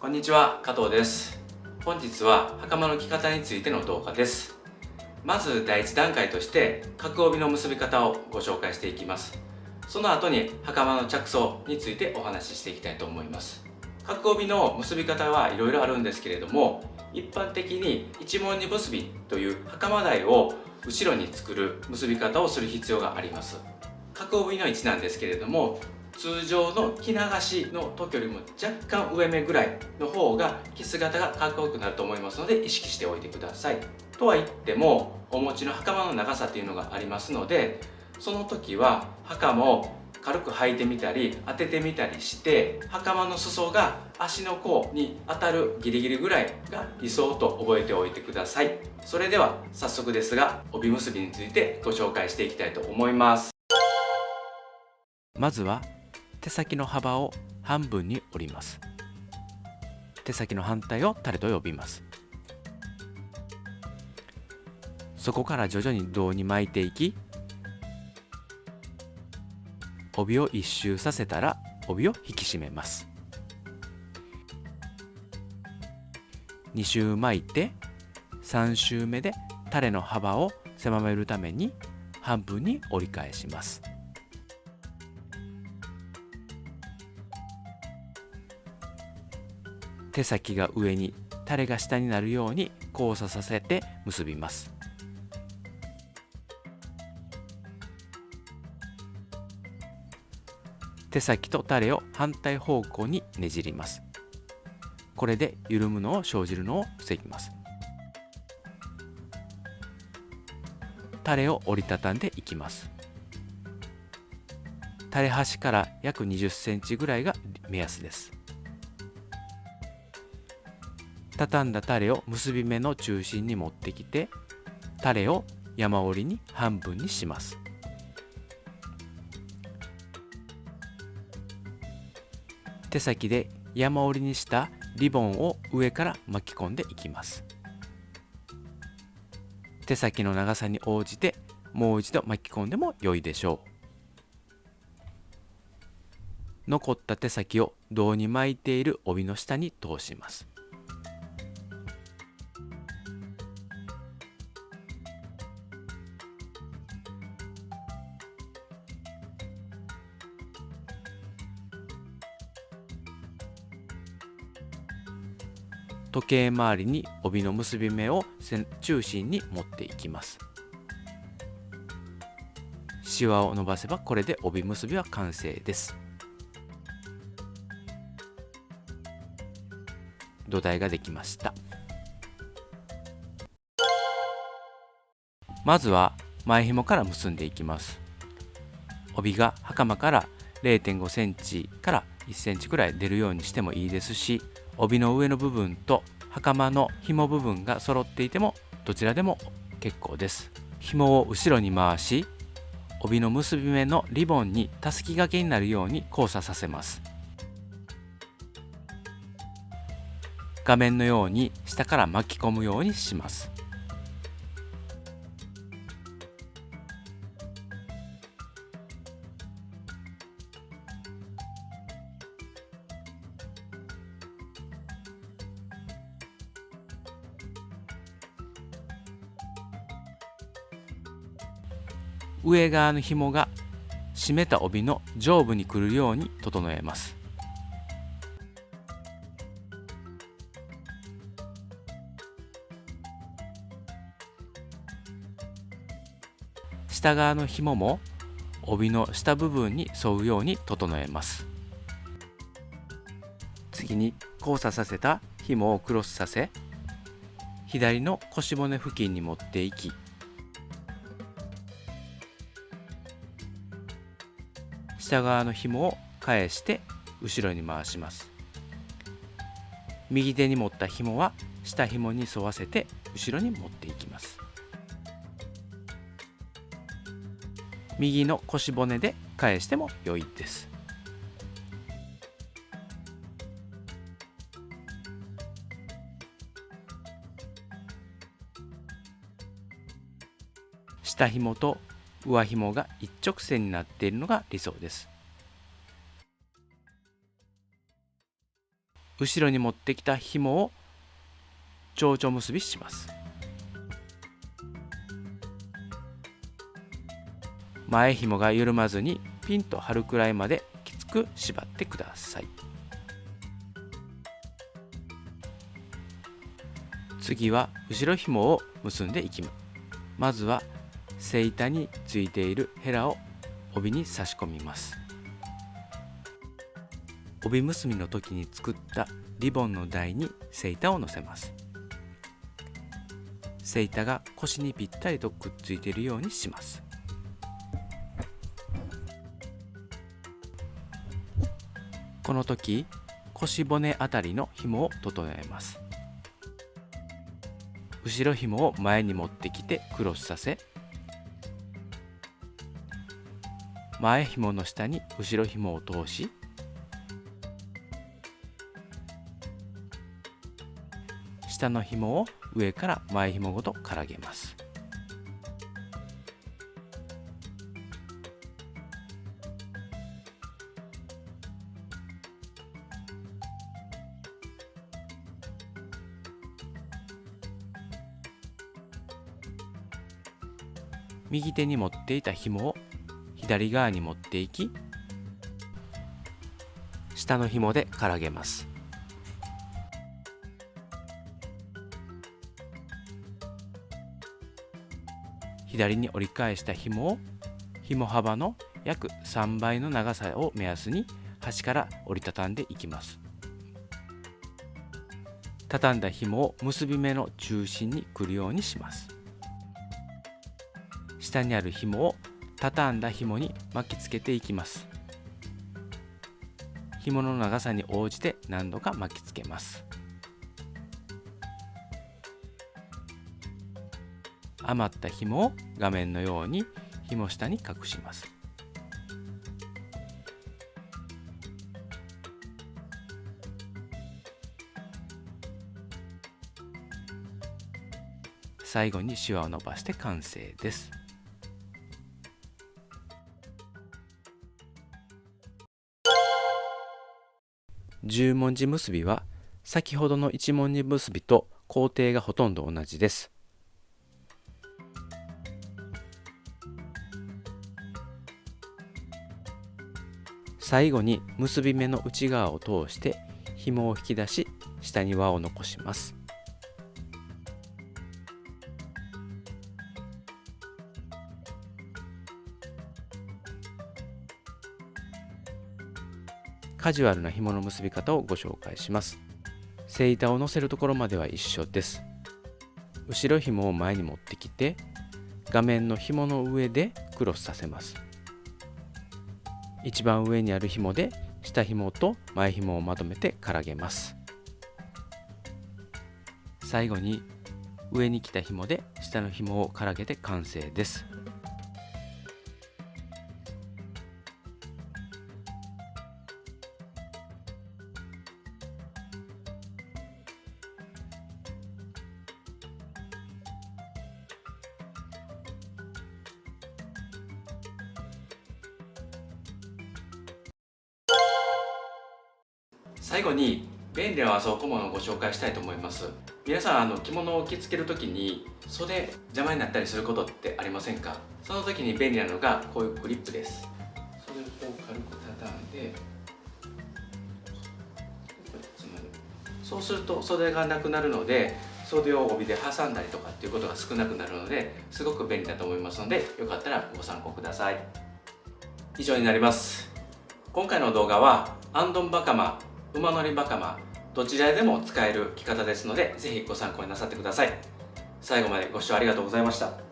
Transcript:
こんにちは、加藤です。本日は袴の着方についての動画です。まず第一段階として角帯の結び方をご紹介していきます。その後に袴の着想についてお話ししていきたいと思います。角帯の結び方はいろいろあるんですけれども、一般的に一文字結びという袴台を後ろに作る結び方をする必要があります。角帯の位置なんですけれども、通常の着流しの時よりも若干上目ぐらいの方が着姿がかっこよくなると思いますので意識しておいてください。とは言ってもお持ちの袴の長さっていうのがありますので、その時は袴を軽く履いてみたり当ててみたりして袴の裾が足の甲に当たるギリギリぐらいが理想と覚えておいてください。それでは早速ですが帯結びについてご紹介していきたいと思います。まずは手先の幅を半分に折ります。手先の反対をタレと呼びます。そこから徐々に胴に巻いていき、帯を一周させたら帯を引き締めます。2周巻いて3周目でタレの幅を狭めるために半分に折り返します。手先が上にタレが下になるように交差させて結びます。手先とタレを反対方向にねじります。これで緩むのを生じるのを防ぎます。タレを折りたたんでいきます。タレ端から約20センチぐらいが目安です。畳んだタレを結び目の中心に持ってきて、タレを山折りに半分にします。手先で山折りにしたリボンを上から巻き込んでいきます。手先の長さに応じてもう一度巻き込んでも良いでしょう。残った手先を胴に巻いている帯の下に通します。時計回りに帯の結び目を中心に持っていきます。シワを伸ばせばこれで帯結びは完成です。土台ができました。まずは前紐から結んでいきます。帯が袴から 0.5 センチから1センチくらい出るようにしてもいいですし、帯の上の部分と袴の紐部分が揃っていてもどちらでも結構です。紐を後ろに回し、帯の結び目のリボンにたすき掛けになるように交差させます。画面のように下から巻き込むようにします。上側の紐が締めた帯の上部に来るように整えます。下側の紐も帯の下部分に沿うように整えます。次に交差させた紐をクロスさせ、左の腰骨付近に持っていき、下側の紐を返して後ろに回します。右手に持った紐は下紐に沿わせて後ろに持っていきます。右の腰骨で返しても良いです。下紐と上紐が一直線になっているのが理想です。後ろに持ってきた紐を蝶々結びします。前紐が緩まずにピンと張るくらいまできつく縛ってください。次は後ろ紐を結んでいきます。まずはセイタについているヘラを帯に差し込みます。帯結びの時に作ったリボンの台にセイタを乗せます。セイタが腰にぴったりとくっついているようにします。この時、腰骨あたりの紐を整えます。後ろ紐を前に持ってきてクロスさせ、前紐の下に後ろ紐を通し、下の紐を上から前紐ごとからげます。右手に持っていた紐を左側に持っていき、下の紐でからげます。左に折り返した紐を紐幅の約3倍の長さを目安に端から折りたたんでいきます。畳んだ紐を結び目の中心にくるようにします。下にある紐を畳んだ紐に巻きつけていきます。紐の長さに応じて何度か巻きつけます。余った紐を画面のように紐下に隠します。最後にシワを伸ばして完成です。十文字結びは先ほどの一文字結びと工程がほとんど同じです。最後に結び目の内側を通して紐を引き出し、下に輪を残します。カジュアルな紐の結び方をご紹介します。セイタを乗せるところまでは一緒です。後ろ紐を前に持ってきて、画面の紐の上でクロスさせます。一番上にある紐で下紐と前紐をまとめてからげます。最後に上に来た紐で下の紐をからげて完成です。最後に便利な和装小物をご紹介したいと思います。皆さん着物を着付けるときに袖邪魔になったりすることってありませんか？その時に便利なのがこういうクリップです。袖をこう軽く畳んでそうすると袖がなくなるので、袖を帯で挟んだりとかっていうことが少なくなるので、すごく便利だと思いますので、よかったらご参考ください。以上になります。今回の動画はアンドン袴、馬乗り袴、どちらでも使える着方ですので、ぜひご参考になさってください。最後までご視聴ありがとうございました。